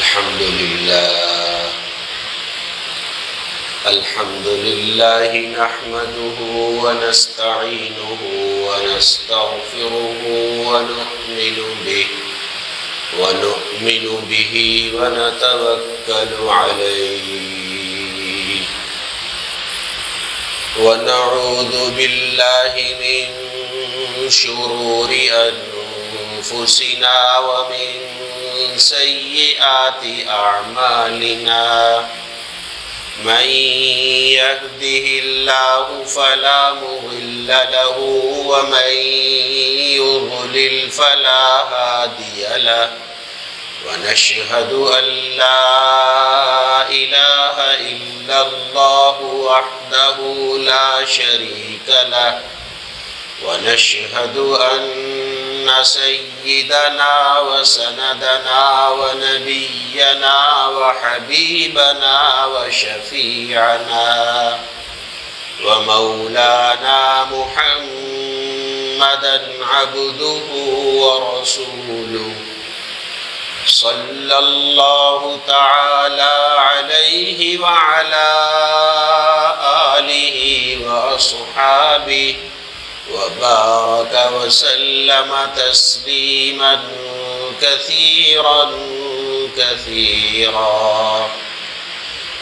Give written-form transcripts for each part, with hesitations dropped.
الحمد لله نحمده ونستعينه ونستغفره ونؤمن به ونتوكل عليه ونعوذ بالله من شرور أنفسنا ومن سيئات أعمالنا من يهده الله فلا مضل له ومن يضلل فلا هادي له ونشهد أن لا إله إلا الله وحده لا شريك له ونشهد أن سيدنا وسندنا ونبينا وحبيبنا وشفيعنا ومولانا محمدا عبده ورسوله صلى الله تعالى عليه وعلى آله وأصحابه وبارك وسلم تسليما كثيرا كثيرا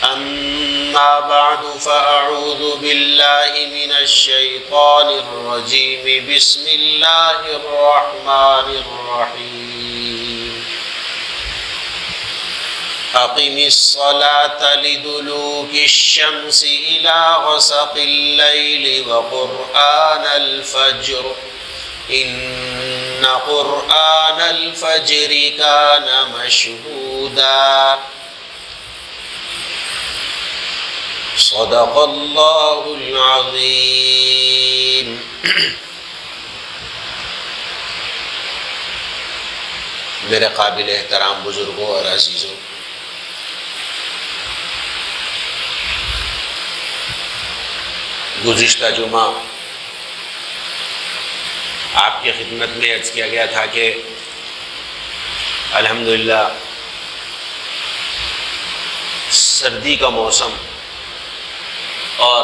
أما بعد فأعوذ بالله من الشيطان الرجيم بسم الله الرحمن الرحيم أقم الصلاة لدلوك الشمس إلى غسق الليل وقرآن الفجر إن قرآن الفجر كان مشهودا صدق الله العظيم میرے قابل احترام بزرگوں اور عزیزوں، گزشتہ جمعہ آپ کی خدمت میں عرض کیا گیا تھا کہ الحمدللہ سردی کا موسم اور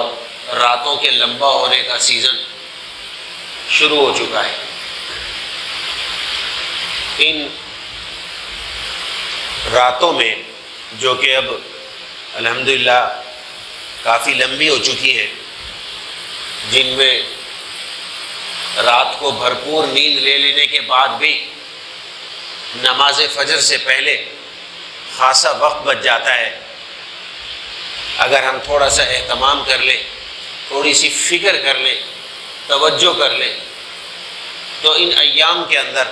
راتوں کے لمبا ہونے کا سیزن شروع ہو چکا ہے۔ ان راتوں میں جو کہ اب الحمدللہ کافی لمبی ہو چکی ہیں، جن میں رات کو بھرپور نیند لے لینے کے بعد بھی نماز فجر سے پہلے خاصا وقت بچ جاتا ہے، اگر ہم تھوڑا سا اہتمام کر لیں، تھوڑی سی فکر کر لیں، توجہ کر لیں، تو ان ایام کے اندر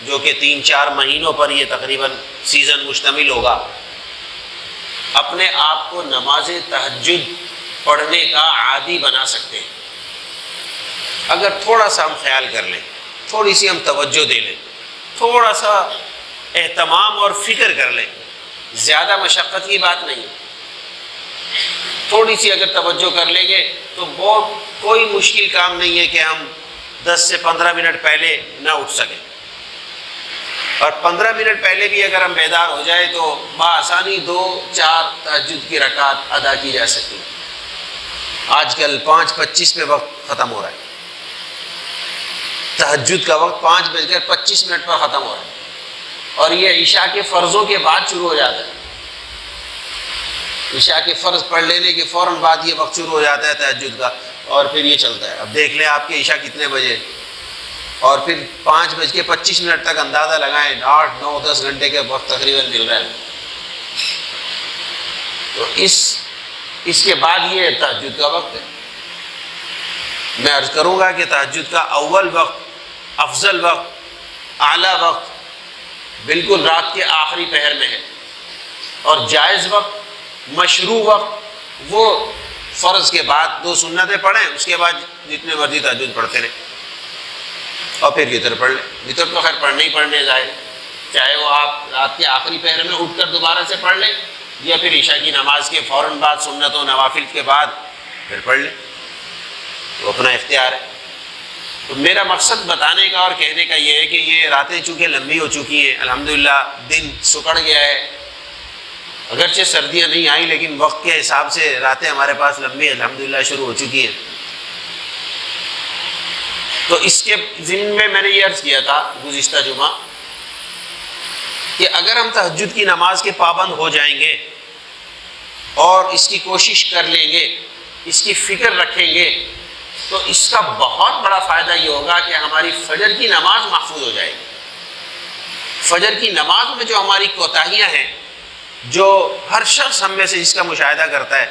جو کہ 3-4 مہینوں پر یہ تقریباً سیزن مشتمل ہوگا، اپنے آپ کو نماز تہجد پڑھنے کا عادی بنا سکتے ہیں۔ اگر تھوڑا سا ہم خیال کر لیں، تھوڑی سی ہم توجہ دے لیں، تھوڑا سا اہتمام اور فکر کر لیں، زیادہ مشقت کی بات نہیں، تھوڑی سی اگر توجہ کر لیں گے تو بہت کوئی مشکل کام نہیں ہے کہ ہم 10 سے 15 منٹ پہلے نہ اٹھ سکیں، اور 15 منٹ پہلے بھی اگر ہم بیدار ہو جائے تو بآسانی 2-4 تہجد کی رکعت ادا کی جا سکتی ہے۔ آج کل 5:25 پہ وقت ختم ہو رہا ہے، تہجد کا وقت 5:25 پر ختم ہو رہا ہے، اور یہ عشاء کے فرضوں کے بعد شروع ہو جاتا ہے۔ عشاء کے فرض پڑھ لینے کے فوراً بعد یہ وقت شروع ہو جاتا ہے تہجد کا، اور پھر یہ چلتا ہے۔ اب دیکھ لیں آپ کے عشاء کتنے بجے، اور پھر 5:25 تک اندازہ لگائیں، 8-9-10 گھنٹے کے وقت تقریباً مل رہا ہے۔ تو اس کے بعد یہ تہجد کا وقت ہے۔ میں عرض کروں گا کہ تہجد کا اول وقت، افضل وقت، اعلیٰ وقت بالکل رات کے آخری پہر میں ہے، اور جائز وقت، مشروع وقت وہ فرض کے بعد 2 سنتیں پڑھیں، اس کے بعد جتنے مرضی تہجد پڑھتے رہیں، اور پھر وتر پڑھ لیں۔ وتر تو خیر پڑھنے ہی پڑھنے ظاہر، چاہے وہ آپ رات کے آخری پہر میں اٹھ کر دوبارہ سے پڑھ لیں، یا پھر عشاء کی نماز کے فوراً بعد سنت و نوافل کے بعد پھر پڑھ لیں، وہ اپنا اختیار ہے۔ تو میرا مقصد بتانے کا اور کہنے کا یہ ہے کہ یہ راتیں چونکہ لمبی ہو چکی ہیں، الحمدللہ دن سکڑ گیا ہے، اگرچہ سردیاں نہیں آئیں لیکن وقت کے حساب سے راتیں ہمارے پاس لمبی الحمدللہ شروع ہو چکی ہیں. تو اس کے ضمن میں نے یہ عرض کیا تھا گزشتہ جمعہ کہ اگر ہم تہجد کی نماز کے پابند ہو جائیں گے اور اس کی کوشش کر لیں گے، اس کی فکر رکھیں گے، تو اس کا بہت بڑا فائدہ یہ ہوگا کہ ہماری فجر کی نماز محفوظ ہو جائے گی. فجر کی نماز میں جو ہماری کوتاہیاں ہیں، جو ہر شخص ہم میں سے اس کا مشاہدہ کرتا ہے،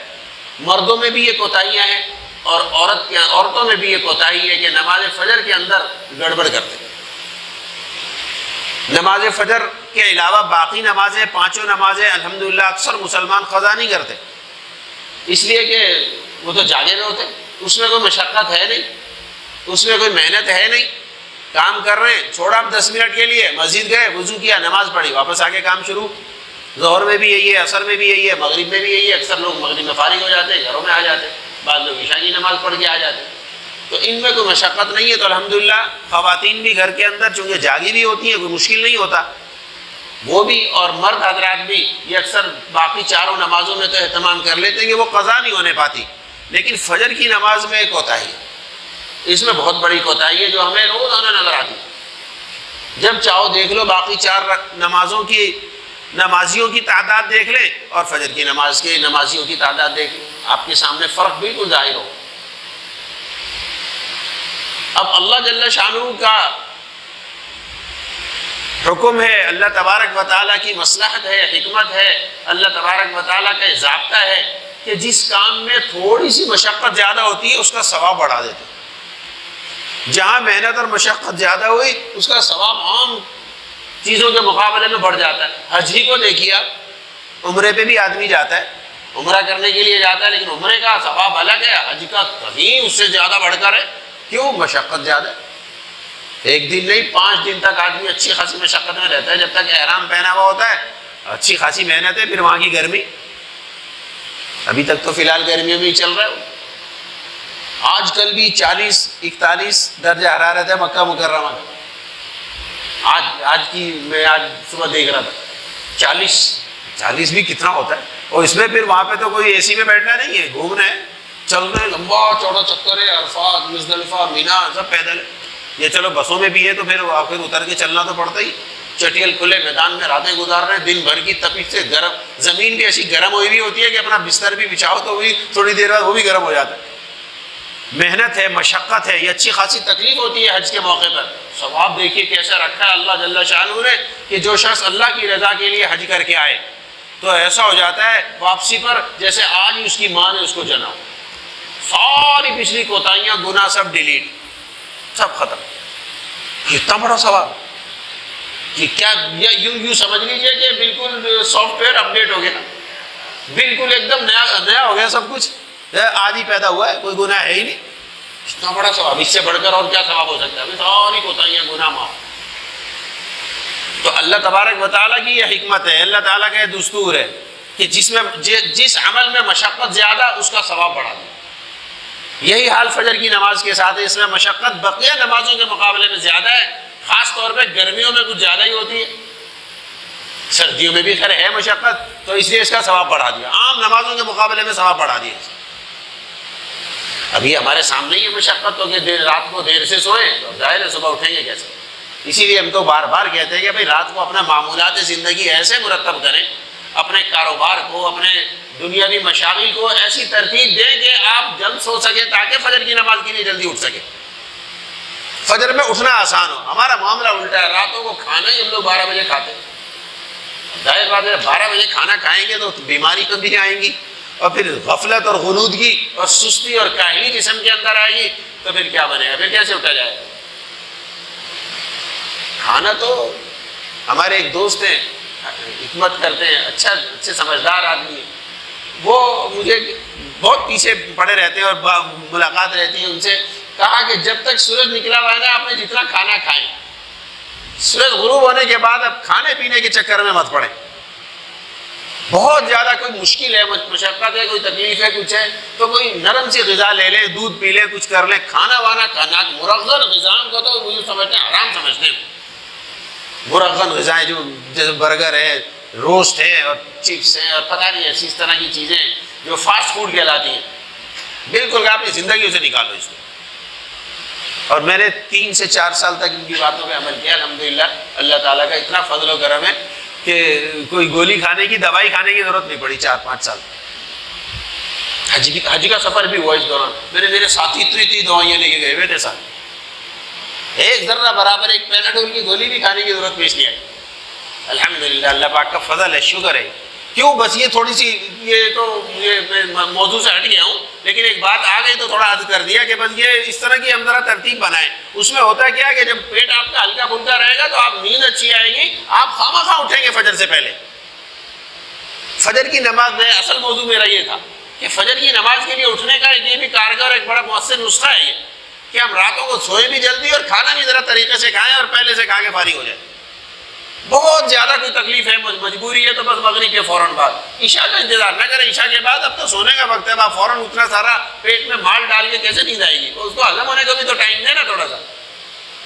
مردوں میں بھی یہ کوتاہیاں ہیں اور عورتوں میں بھی یہ کوتاہی ہے کہ نماز فجر کے اندر گڑبڑ کرتے ہیں. نماز فجر کے علاوہ باقی نمازیں، پانچوں نمازیں الحمدللہ اکثر مسلمان قضا نہیں کرتے، اس لیے کہ وہ تو جاگے ہوئے ہوتے، اس میں کوئی مشقت ہے نہیں، اس میں کوئی محنت ہے نہیں، کام کر رہے ہیں، چھوڑا آپ 10 منٹ کے لیے، مسجد گئے، وضو کیا، نماز پڑھی، واپس آ کے کام شروع. ظہر میں بھی یہی ہے، عصر میں بھی یہی ہے، مغرب میں بھی یہی ہے. اکثر لوگ مغرب میں فارغ ہو جاتے ہیں، گھروں میں آ جاتے ہیں، بعض لوگ عشاء کی نماز پڑھ کے آ جاتے ہیں. تو ان میں کوئی مشقت نہیں ہے. تو الحمدللہ خواتین بھی گھر کے اندر چونکہ جاگی بھی ہوتی ہیں، کوئی مشکل نہیں ہوتا، وہ بھی، اور مرد حضرات بھی یہ اکثر باقی چاروں نمازوں میں تو اہتمام کر لیتے ہیں کہ وہ قضا نہیں ہونے پاتی. لیکن فجر کی نماز میں کوتاہی ہے، اس میں بہت بڑی کوتاہی ہے جو ہمیں روزانہ نظر آتی ہے. جب چاہو دیکھ لو، باقی 4 نمازوں کی نمازیوں کی تعداد دیکھ لیں اور فجر کی نماز کے نمازیوں کی تعداد دیکھ لیں، آپ کے سامنے فرق بالکل ظاہر ہو. اب اللہ جل شانہ کا حکم ہے، اللہ تبارک و تعالیٰ کی مصلحت ہے، حکمت ہے، اللہ تبارک و تعالیٰ کا ضابطہ ہے کہ جس کام میں تھوڑی سی مشقت زیادہ ہوتی ہے اس کا ثواب بڑھا دیتے ہیں. جہاں محنت اور مشقت زیادہ ہوئی اس کا ثواب عام چیزوں کے مقابلے میں بڑھ جاتا ہے. حج ہی کو دیکھیے، عمرے پہ بھی آدمی جاتا ہے، عمرہ کرنے کے لیے جاتا ہے، لیکن عمرے کا ثواب الگ ہے، حج کا کہیں اس سے زیادہ بڑھ کر ہے. کیوں؟ مشقت زیادہ ہے. ایک دن نہیں، 5 دن تک آدمی اچھی خاصی مشقت میں رہتا ہے، جب تک احرام پہنا ہوا ہوتا ہے اچھی خاصی محنت ہے. پھر وہاں کی گرمی، ابھی تک تو فی الحال گرمیوں میں ہی چل رہا ہے. آج کل بھی 40-41 درجہ حرارت ہے مکہ مکرمہ کا. آج کی میں آج صبح دیکھ رہا تھا 40 بھی کتنا ہوتا ہے. اور اس میں پھر وہاں پہ تو کوئی اے سی میں بیٹھنا نہیں ہے، گھومنا ہے، چلنا ہے، لمبا چوڑا چکر ہے، عرفات، مزدلفہ، مینا، سب پیدل ہے. یہ چلو بسوں میں بھی ہے تو پھر آخر اتر کے چلنا تو پڑتا ہی. چٹیل کھلے میدان میں راتیں گزار رہے ہیں، دن بھر کی تپش سے گرم، زمین بھی ایسی گرم ہوئی بھی ہوتی ہے کہ اپنا بستر بھی بچھاؤ تو وہی تھوڑی دیر بعد وہ بھی گرم ہو جاتا ہے. محنت ہے، مشقت ہے، یہ اچھی خاصی تکلیف ہوتی ہے حج کے موقع پر. ثواب دیکھیے کیسا رکھا ہے اللہ جل شانہ نے کہ جو شخص اللہ کی رضا کے لیے حج کر کے آئے تو ایسا ہو جاتا ہے واپسی پر جیسے آج ہی اس کی ماں نے اس کو جنا. ساری پچھلی کوتاہیاں، گناہ سب ڈیلیٹ، سب ختم. کتنا بڑا ثواب کہ کیا یوں سمجھ لیجئے کہ بالکل سافٹ ویئر اپڈیٹ ہو گیا، بالکل ایک دم نیا ہو گیا سب کچھ. آج ہی پیدا ہوا ہے، کوئی گناہ ہے ہی نہیں. اتنا بڑا ثواب، اس سے بڑھ کر اور کیا ثواب ہو سکتا ہے؟ ساری کوتاہیاں، گناہ معاف. تو اللہ تبارک و تعالیٰ کی یہ حکمت ہے، اللہ تعالیٰ کا یہ دستور ہے کہ جس عمل میں مشقت زیادہ اس کا ثواب بڑھا دے. یہی حال فجر کی نماز کے ساتھ ہے، اس میں مشقت بقیہ نمازوں کے مقابلے میں زیادہ ہے. خاص طور پہ گرمیوں میں کچھ زیادہ ہی ہوتی ہے، سردیوں میں بھی خیر ہے مشقت، تو اس لیے اس کا ثواب بڑھا دیا. عام نمازوں کے مقابلے میں ثواب بڑھا دیا. ابھی ہمارے سامنے یہ مشقت ہو کہ رات کو دیر سے سوئیں تو ظاہر ہے صبح اٹھیں گے کیسے. اسی لیے ہم تو بار بار کہتے ہیں کہ بھائی رات کو اپنا معمولات زندگی ایسے مرتب کریں، اپنے کاروبار کو، اپنے دنیاوی مشاغل کو ایسی ترتیب دیں کہ آپ جلد سو سکیں تاکہ فجر کی نماز کے لیے جلدی اٹھ سکیں. فجر میں اٹھنا آسان ہو. ہمارا معاملہ الٹا ہے، راتوں کو کھانا ہی ہم لوگ 12 بجے کھاتے ہیں. ظاہر بات ہے 12 بجے کھانا کھائیں گے تو بیماری بھی آئیں گی، اور پھر غفلت اور غنودگی اور سستی اور کاہلی جسم کے اندر آئے گی، تو پھر کیا بنے گا؟ پھر کیسے اٹھا جائے؟ کھانا تو ہمارے ایک دوست ہیں، حکمت کرتے ہیں، اچھے سمجھدار آدمی ہیں، وہ مجھے بہت پیچھے پڑے رہتے ہیں اور ملاقات رہتی ہے ان سے. کہا کہ جب تک سورج نکلا ہوا ہے نا، آپ نے جتنا کھانا کھائیں، سورج غروب ہونے کے بعد اب کھانے پینے کے چکر میں مت پڑیں. بہت زیادہ کوئی مشکل ہے، مشقت ہے، کوئی تکلیف ہے، کچھ ہے تو کوئی نرم سی غذا لے لیں، دودھ پی لیں، کچھ کر لیں. کھانا وانا کھانا مرغن غذاؤں کو تو وہ سمجھتے ہیں، حرام سمجھتے ہیں. مرغن غذائیں جو جیسے برگر ہے، روسٹ ہے اور چپس ہیں اور پتہ نہیں ایسی اس طرح کی چیزیں جو فاسٹ فوڈ کہلاتی ہیں، بالکل اپنی زندگیوں سے نکالو اس کو. اور میں نے 3 سے 4 سال تک ان کی باتوں پہ عمل کیا. الحمدللہ اللہ تعالیٰ کا اتنا فضل و کرم ہے کہ کوئی گولی کھانے کی، دوائی کھانے کی ضرورت نہیں پڑی 4-5 سال. حج کا سفر بھی ہوا اس دوران. میرے ساتھی اتنی دوائیاں لے کے گئے ہوئے تھے ساتھ، ایک ذرہ برابر ایک پیناڈول کی گولی بھی کھانے کی ضرورت پیش نہیں آئی. الحمدللہ اللہ پاک کا فضل ہے، شکر ہے. کیوں؟ بس یہ تھوڑی سی، یہ موضوع سے ہٹ گیا ہوں، لیکن ایک بات آ گئی تو تھوڑا عرض کر دیا کہ بس یہ اس طرح کی ہم ذرا ترتیب بنائیں. اس میں ہوتا کیا کہ جب پیٹ آپ کا ہلکا پھلکا رہے گا تو آپ نیند اچھی آئے گی، آپ خواہ اٹھیں گے فجر سے پہلے. فجر کی نماز میں اصل موضوع میرا یہ تھا کہ فجر کی نماز کے لیے اٹھنے کا یہ بھی کارگر ایک بڑا مؤثر نسخہ ہے یہ کہ ہم راتوں کو سوئیں بھی جلدی اور کھانا بھی ذرا طریقے سے کھائیں اور پہلے سے کھا کے فارغ ہو جائیں. بہت زیادہ کوئی تکلیف ہے، مجبوری ہے، تو بس مغرب کے فوراً بعد عشاء کا انتظار نہ کریں. عشاء کے بعد اب تو سونے کا وقت ہے، آپ فوراً اتنا سارا پیٹ میں مال ڈال کے کیسے نیند آئے گی؟ اس کو ہضم ہونے کا بھی تو ٹائم دے نا تھوڑا سا.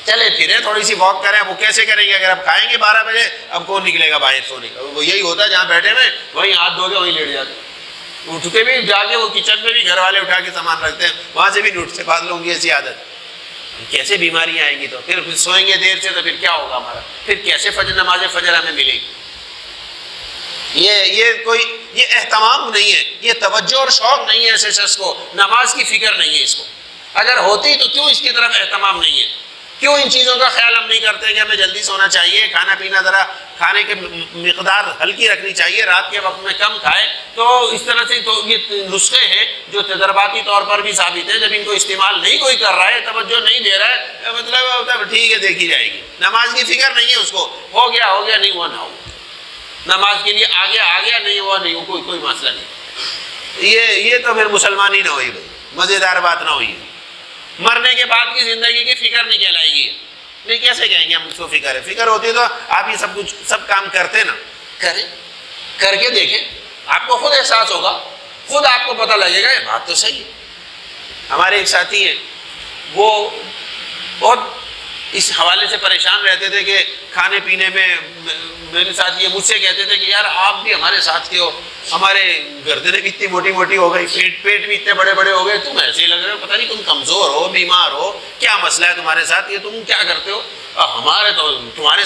چلے پھرے تھوڑی سی واک کریں. وہ کیسے کریں گے؟ اگر آپ کھائیں گے 12 بجے، اب کون نکلے گا باہر سونے کا؟ وہ یہی ہوتا ہے جہاں بیٹھے ہوئے وہیں ہاتھ دھو کے وہیں لیٹ جاتے. اٹھ کے بھی جا کے وہ کچن میں بھی گھر والے اٹھا کے سامان رکھتے ہیں، وہاں سے بھی نہیں اٹھتے. بعض لوگوں کی ایسی عادت. کیسے بیماریاں آئیں گی؟ تو پھر سوئیں گے دیر سے تو پھر کیا ہوگا ہمارا؟ پھر کیسے نماز فجر ہمیں ملے گی؟ یہ اہتمام نہیں ہے، یہ توجہ اور شوق نہیں ہے ایسے شخص کو. نماز کی فکر نہیں ہے اس کو. اگر ہوتی تو کیوں اس کی طرف اہتمام نہیں ہے؟ کیوں ان چیزوں کا خیال ہم نہیں کرتے کہ ہمیں جلدی سونا چاہیے، کھانا پینا ذرا کھانے کی مقدار ہلکی رکھنی چاہیے، رات کے وقت میں کم کھائے. تو اس طرح سے تو یہ نسخے ہیں جو تجرباتی طور پر بھی ثابت ہیں. جب ان کو استعمال نہیں کوئی کر رہا ہے، توجہ نہیں دے رہا ہے، مطلب ہوتا ہے ٹھیک ہے دیکھی جائے گی. نماز کی فکر نہیں ہے اس کو. ہو گیا نہیں ہوا نہ ہو. نماز کے لیے آ گیا نہیں ہوا نہیں ہو، کوئی مسئلہ نہیں. یہ تو پھر مسلمان ہی نہ ہوئی بھائی، مزیدار بات نہ ہوئی. مرنے کے بعد کی زندگی کی فکر نہیں کہلائے گی. نہیں کیسے کہیں گے ہم اس کو فکر ہے؟ فکر ہوتی تو آپ یہ سب کام کرتے نا. کریں، کر کے دیکھیں، آپ کو خود احساس ہوگا، خود آپ کو پتہ لگے گا یہ بات تو صحیح ہے. ہمارے ایک ساتھی ہیں، وہ بہت اس حوالے سے پریشان رہتے تھے کہ کھانے پینے میں میرے ساتھ یہ مجھ سے کہتے تھے کہ یار آپ بھی ہمارے ساتھ کے ہو، ہمارے گردنیں بھی اتنی موٹی موٹی ہو گئی، پیٹ بھی اتنے بڑے بڑے ہو گئے، تم ایسے ہی لگ رہے ہو، پتہ نہیں تم کمزور ہو، بیمار ہو، کیا مسئلہ ہے تمہارے ساتھ؟ یہ تم کیا کرتے ہو؟ ہمارے تو تمہارے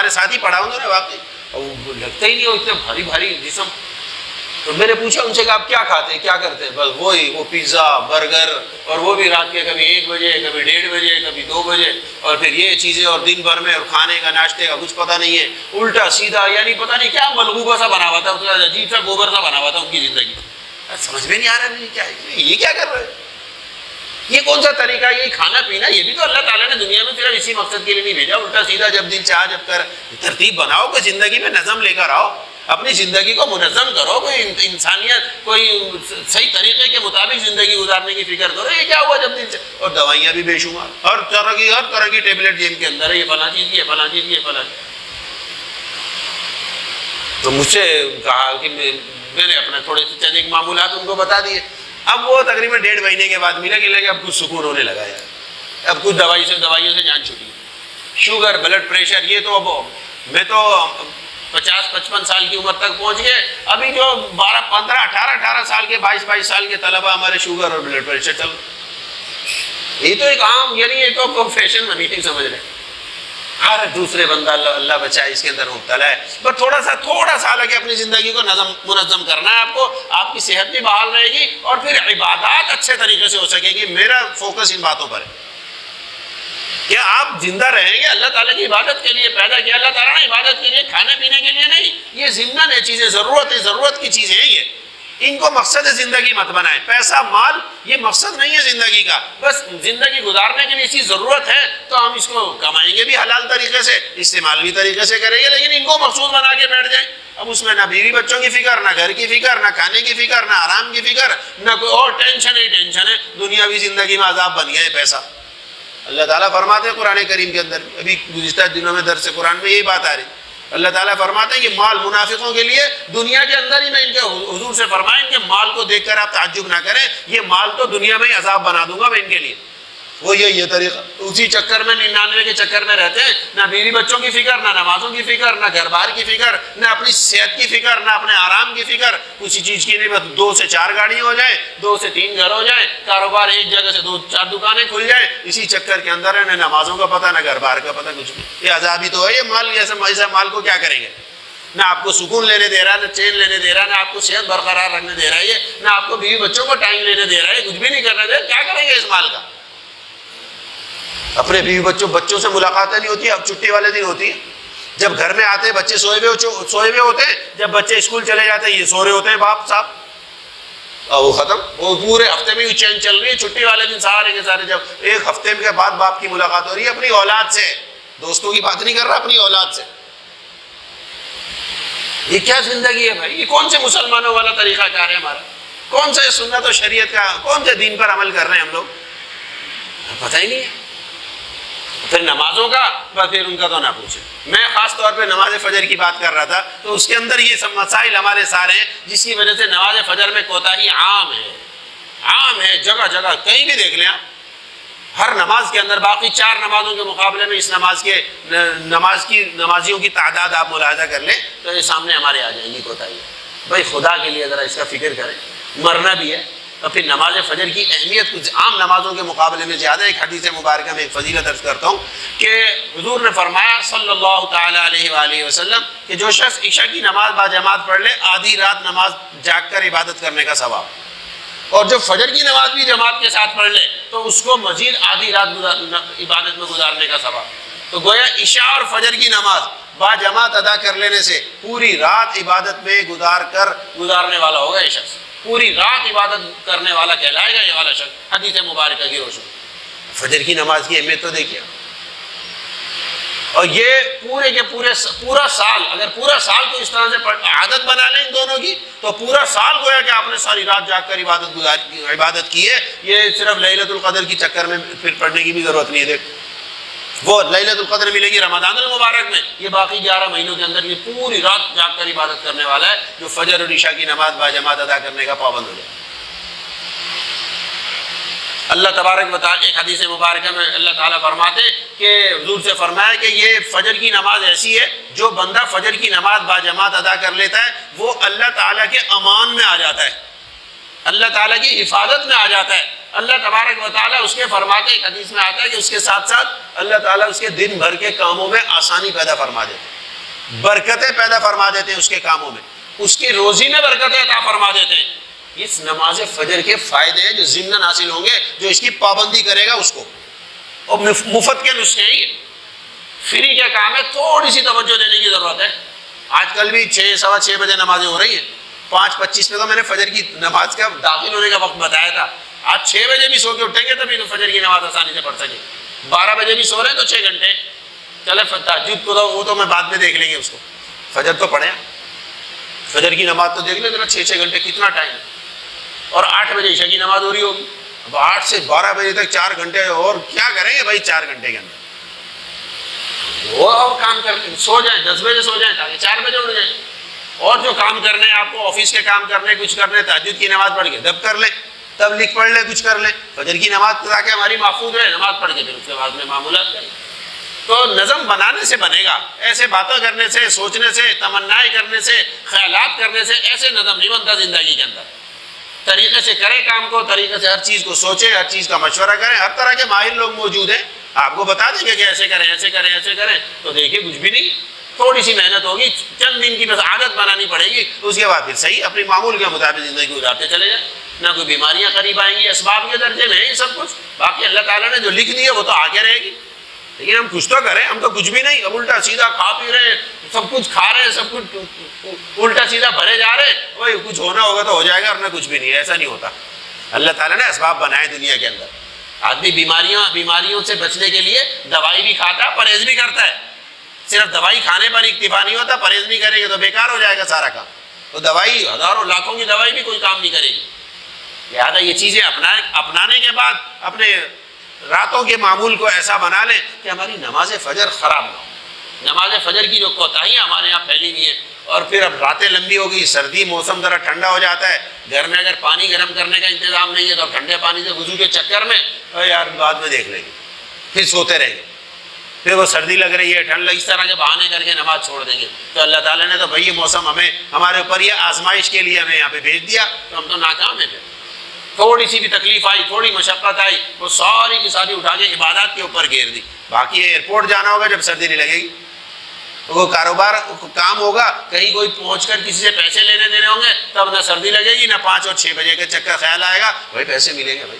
ساتھی پڑھاؤں گا نا واقعی. لگتا ہی نہیں ہو، اتنے بھاری بھاری جسم. تو میں نے پوچھا ان سے کہ آپ کیا کھاتے ہیں، کیا کرتے ہیں؟ بس وہ پیزا برگر، اور وہ بھی رات کے کبھی 1 بجے، کبھی 1:30 بجے، کبھی 2 بجے، اور پھر یہ چیزیں، اور دن بھر میں اور کھانے کا ناشتے کا کچھ پتہ نہیں ہے. الٹا سیدھا، یعنی پتہ نہیں کیا ملغوبہ سا بنا ہوا تھا، عجیب سا گوبر سا بنا ہوا تھا ان کی زندگی. سمجھ میں نہیں آ رہا یہ کیا کر رہے ہیں؟ یہ کون سا طریقہ؟ یہ کھانا پینا، یہ بھی تو اللہ تعالیٰ نے دنیا میں صرف اسی مقصد کے لیے نہیں بھیجا. الٹا سیدھا جب دل چاہ جب کر. ترتیب بناؤ کہ زندگی میں نظم لے کر آؤ، اپنی زندگی کو منظم کرو، کوئی انسانیت، کوئی صحیح طریقے کے مطابق زندگی گزارنے کی فکر کرو. یہ کیا ہوا جب دل سے؟ اور دوائیاں بھی بے شمار، ہر طرح کی ٹیبلٹ جن کے اندر ہے، یہ فلاں چیز، یہ فلاں چیز، یہ فلاں. تو مجھ سے کہا کہ میں نے اپنے تھوڑے سے چند ایک معمولات ان کو بتا دیے. اب وہ تقریباً 1.5 مہینے کے بعد ملا کہ لگے اب کچھ سکون ہونے لگا ہے، اب کچھ دوائیوں سے جان چھوٹی. شوگر، بلڈ پریشر، یہ تو اب میں تو 50-55 سال کی عمر تک پہنچ گئے. ابھی جو 12, 15, 18 سال کے 22 سال کے طلبہ ہمارے شوگر اور بلڈ پریشر چل رہے. یہ تو ایک عام، یعنی یہ تو فیشن بنی نہیں سمجھ رہے. ہر دوسرے بندہ اللہ بچائے اس کے اندر مبتلا ہے. پر تھوڑا سا لگے اپنی زندگی کو منظم کرنا ہے آپ کو. آپ کی صحت بھی بحال رہے گی اور پھر عبادات اچھے طریقے سے ہو سکے گی. میرا فوکس ان باتوں پر ہے کہ آپ زندہ رہیں گے اللہ تعالیٰ کی عبادت کے لیے پیدا کیا اللہ تعالیٰ نے، عبادت کے لیے، کھانے پینے کے لیے نہیں. یہ ضمن ہے چیزیں، ضرورت کی چیزیں ہیں. یہ ان کو مقصد زندگی مت بنائیں. پیسہ مال یہ مقصد نہیں ہے زندگی کا. بس زندگی گزارنے کے لیے اسی ضرورت ہے تو ہم اس کو کمائیں گے بھی حلال طریقے سے، استعمال بھی طریقے سے کریں گے، لیکن ان کو مقصود بنا کے بیٹھ جائیں. اب اس میں نہ بیوی بچوں کی فکر، نہ گھر کی فکر، نہ کھانے کی فکر، نہ آرام کی فکر، نہ کوئی اور ٹینشن ہے. دنیاوی زندگی میں عذاب بن گیا ہے پیسا. اللہ تعالیٰ فرماتے ہیں قرآن کریم کے اندر، ابھی گزشتہ دنوں میں درس قرآن میں یہی بات آ رہی. اللہ تعالیٰ فرماتے ہیں کہ مال منافقوں کے لیے دنیا کے اندر ہی میں ان کے حضور سے فرمائیں کہ مال کو دیکھ کر آپ تعجب نہ کریں، یہ مال تو دنیا میں ہی عذاب بنا دوں گا میں ان کے لیے. وہ یہ طریقہ، اسی چکر میں 99 کے چکر میں رہتے ہیں، نہ بیوی بچوں کی فکر، نہ نمازوں کی فکر، نہ گھر بار کی فکر، نہ اپنی صحت کی فکر، نہ اپنے آرام کی فکر، کسی چیز کی نہیں، بس 2 سے 4 گاڑیاں ہو جائیں، 2 سے 3 گھر ہو جائیں، کاروبار ایک جگہ سے 2-4 دکانیں کھل جائیں، اسی چکر کے اندر ہے، نہ نمازوں کا پتہ، نہ گھر بار کا پتہ، کچھ بھی۔ یہ عذاب ہی تو ہے یہ مال، ایسا مال کو کیا کریں گے؟ نہ آپ کو سکون لینے دے رہا ہے، نہ چین لینے دے رہا ہے، نہ آپ کو صحت برقرار رکھنے دے رہا ہے، نہ آپ کو بیوی بچوں کو ٹائم لینے دے رہا ہے، کچھ بھی نہیں کرنے دے رہا، کیا کریں گے اس مال کا؟ اپنے بیوی بچوں سے ملاقاتیں نہیں ہوتی، اب چھٹی والے دن ہوتی ہے، جب گھر میں آتے ہیں بچے سوئے ہوئے ہوتے ہیں، جب بچے اسکول چلے جاتے ہیں یہ سو رہے ہوتے ہیں باپ صاحب، اور وہ ختم، وہ پورے ہفتے میں چین چل رہی ہے، چھٹی والے دن سارے کے سارے جب ایک ہفتے کے بعد باپ کی ملاقات ہو رہی ہے اپنی اولاد سے، دوستوں کی بات نہیں کر رہا، اپنی اولاد سے۔ یہ کیا زندگی ہے بھائی؟ یہ کون سے مسلمانوں والا طریقہ کار ہے ہمارا؟ کون سے سنت و شریعت کا، کون سے دین پر عمل کر رہے ہیں ہم لوگ؟ پتہ ہی نہیں ہے۔ پھر نمازوں کا، پھر ان کا تو نہ پوچھے۔ میں خاص طور پہ نماز فجر کی بات کر رہا تھا، تو اس کے اندر یہ سب مسائل ہمارے سارے ہیں، جس کی وجہ سے نماز فجر میں کوتاہی عام ہے، جگہ جگہ کہیں بھی دیکھ لیں آپ، ہر نماز کے اندر، باقی 4 نمازوں کے مقابلے میں اس نمازیوں کی تعداد آپ ملاحظہ کر لیں تو یہ سامنے ہمارے آ جائیں گی کوتاہی۔ بھائی خدا کے لیے ذرا اس کا فکر کریں، مرنا بھی ہے تو پھر نماز فجر کی اہمیت کچھ عام نمازوں کے مقابلے میں زیادہ۔ ایک حدیث مبارکہ میں ایک فضیلت عرض کرتا ہوں کہ حضور نے فرمایا صلی اللہ تعالی علیہ وآلہ وسلم کہ جو شخص عشاء کی نماز باجماعت پڑھ لے، آدھی رات نماز جاگ کر عبادت کرنے کا ثواب، اور جو فجر کی نماز بھی جماعت کے ساتھ پڑھ لے تو اس کو مزید آدھی رات عبادت میں گزارنے کا ثواب۔ تو گویا عشاء اور فجر کی نماز باجماعت ادا کر لینے سے پوری رات عبادت میں گزارنے والا ہوگا یہ شخص، پوری رات عبادت کرنے والا کہلائے گا یہ والا شخص، حدیث مبارکہ کی روشنی۔ فجر کی نماز کی اہمیت تو دیکھیے، اور یہ پورا سال، اگر پورا سال کو اس طرح سے عادت بنا لیں ان دونوں کی تو پورا سال گویا کہ آپ نے ساری رات جاگ کر عبادت کی ہے۔ یہ صرف لیلۃ القدر کی چکر میں پھر پڑھنے کی بھی ضرورت نہیں ہے، دیکھ وہ لیلۃ القدر ملے گی رمضان المبارک میں، یہ باقی 11 مہینوں کے اندر یہ پوری رات جاگ کر عبادت کرنے والا ہے جو فجر اور عشاء کی نماز باجماعت ادا کرنے کا پابند ہو جائے۔ اللہ تبارک و تعالیٰ ایک حدیث مبارکہ میں اللہ تعالیٰ فرماتے کہ حضور سے فرمایا کہ یہ فجر کی نماز ایسی ہے، جو بندہ فجر کی نماز باجماعت ادا کر لیتا ہے وہ اللہ تعالیٰ کے امان میں آ جاتا ہے، اللہ تعالیٰ کی حفاظت میں آ جاتا ہے۔ اللہ تبارک و تعالیٰ اس کے فرماتے، ایک حدیث میں آتا ہے کہ اس کے ساتھ ساتھ اللہ تعالیٰ اس کے دن بھر کے کاموں میں آسانی پیدا فرما دیتے ہیں، برکتیں پیدا فرما دیتے ہیں اس کے کاموں میں، اس کی روزی میں برکتیں عطا فرما دیتے ہیں۔ اس نماز فجر کے فائدے ہیں جو ضمناً حاصل ہوں گے جو اس کی پابندی کرے گا اس کو، اور مفت کے نسخے ہیں، یہ فری کے کام ہے، تھوڑی سی توجہ دینے کی ضرورت ہے۔ آج کل بھی 6 سوا 6 بجے نمازیں ہو رہی ہیں، 5:25 پہ تو میں نے فجر کی نماز کا داخل ہونے کا وقت بتایا تھا۔ آج 6 بجے بھی سو کے اٹھیں گے تبھی تو فجر کی نماز آسانی سے پڑھ سکے، 12 بجے بھی سو رہے ہیں تو 6 گھنٹے، چلے تہجد کو تو وہ تو میں بعد میں دیکھ لیں گے، اس کو فجر تو پڑھیں، فجر کی نماز تو دیکھ لیں ذرا، 6 گھنٹے کتنا ٹائم ہے، اور 8 بجے عشاء کی نماز ہو رہی ہوگی، اب 8 سے 12 بجے تک 4 گھنٹے، اور کیا کریں گے بھائی 4 گھنٹے کے اندر؟ وہ اور کام کریں، سو جائیں، 10 بجے سو جائیں تاکہ 4 بجے اٹھ جائیں، اور جو کام کرنے ہیں آپ کو آفس کے کام کرنے کچھ کرنے، تہجد کی نماز پڑھ کے تب کر لیں، تب لکھ پڑھ لیں، کچھ کر لیں، فجر کی نماز تاکہ ہماری محفوظ رہے، نماز پڑھ کے پھر اس کے بعد میں معمولات کریں۔ تو نظم بنانے سے بنے گا، ایسے باتیں کرنے سے، سوچنے سے، تمنائیں کرنے سے، خیالات کرنے سے ایسے نظم نہیں بنتا زندگی کے اندر۔ طریقے سے کریں کام کو، طریقے سے ہر چیز کو سوچیں، ہر چیز کا مشورہ کریں، ہر طرح کے ماہر لوگ موجود ہیں، آپ کو بتا دیں گے کہ ایسے کریں ایسے کریں ایسے کریں، تو دیکھیے کچھ بھی نہیں، تھوڑی سی محنت ہوگی، چند دن کی بس عادت بنانی پڑے گی، اس کے بعد پھر صحیح اپنی معمول کے مطابق زندگی گزارتے چلے جائیں، نہ کوئی بیماریاں قریب آئیں گی، اسباب کے درجے میں ہے یہ سب کچھ، باقی اللہ تعالیٰ نے جو لکھ دیا وہ تو آگے رہے گی، لیکن ہم کچھ تو کریں، ہم تو کچھ بھی نہیں، اب الٹا سیدھا کھا پی رہے ہیں، سب کچھ کھا رہے ہیں، سب کچھ الٹا سیدھا بھرے جا رہے ہیں، وہی کچھ ہونا ہوگا تو ہو جائے گا، ورنہ کچھ بھی نہیں، ایسا نہیں ہوتا۔ اللہ تعالیٰ نے اسباب بنائے دنیا کے اندر، آدمی بیماریوں سے بچنے کے لیے دوائی بھی کھاتا ہے، پرہیز بھی کرتا ہے، صرف دوائی کھانے پر اکتفا نہیں ہوتا، پرہیز نہیں کریں گے تو بیکار ہو جائے گا سارا کام، تو دوائی ہزاروں لاکھوں کی دوائی بھی کوئی کام نہیں کرے گی۔ لہٰذا یہ چیزیں اپنانے کے بعد اپنے راتوں کے معمول کو ایسا بنا لیں کہ ہماری نماز فجر خراب نہ ہو، نماز فجر کی جو کوتاہیاں ہمارے یہاں پھیلی ہوئی ہیں، اور پھر اب راتیں لمبی ہو گئی، سردی، موسم ذرا ٹھنڈا ہو جاتا ہے، گھر میں اگر پانی گرم کرنے کا انتظام نہیں ہے تو اب ٹھنڈے پانی سے وضو کے چکر میں یار بعد میں دیکھ لیں گے، پھر سوتے رہیں گے، پھر وہ سردی لگ رہی ہے، ٹھنڈ لگ، اس طرح کے بہانے کر کے نماز چھوڑ دیں گے۔ تو اللہ تعالیٰ نے تو بھائی یہ موسم ہمیں ہمارے اوپر یہ آزمائش کے لیے ہمیں یہاں پہ بھیج دیا، تو ہم تو ناکام ہیں۔ پھر تھوڑی سی بھی تکلیف آئی، تھوڑی مشقت آئی، وہ ساری کی ساری اٹھا کے عبادات کے اوپر گھیر دی۔ باقی ایئرپورٹ جانا ہوگا جب سردی نہیں لگے گی، وہ کاروبار کام ہوگا، کہیں کوئی پہنچ کر کسی سے پیسے لینے دینے ہوں گے، تب نہ سردی لگے گی، نہ 5 اور 6 بجے کا چکر خیال آئے گا بھائی پیسے ملیں گے۔ بھائی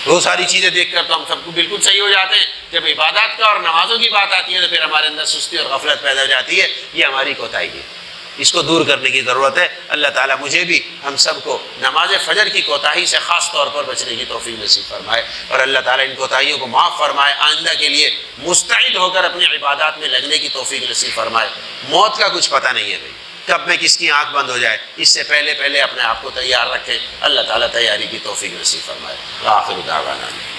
وہ ساری چیزیں دیکھ کر تو ہم سب کو بالکل صحیح ہو جاتے ہیں۔ جب عبادات کا اور نمازوں کی بات آتی ہے تو پھر ہمارے اندر سستی اور غفلت پیدا ہو جاتی ہے۔ یہ ہماری کوتاہی ہے، اس کو دور کرنے کی ضرورت ہے۔ اللہ تعالیٰ مجھے بھی ہم سب کو نماز فجر کی کوتاہی سے خاص طور پر بچنے کی توفیق نصیب فرمائے، اور اللہ تعالیٰ ان کوتاہیوں کو معاف فرمائے، آئندہ کے لیے مستعد ہو کر اپنی عبادات میں لگنے کی توفیق نصیب فرمائے۔ موت کا کچھ پتہ نہیں ہے بھائی، کب میں کس کی آنکھ بند ہو جائے، اس سے پہلے اپنے آپ کو تیار رکھیں۔ اللہ تعالیٰ تیاری کی توفیق نصیب فرمائے۔ آخر دعوانا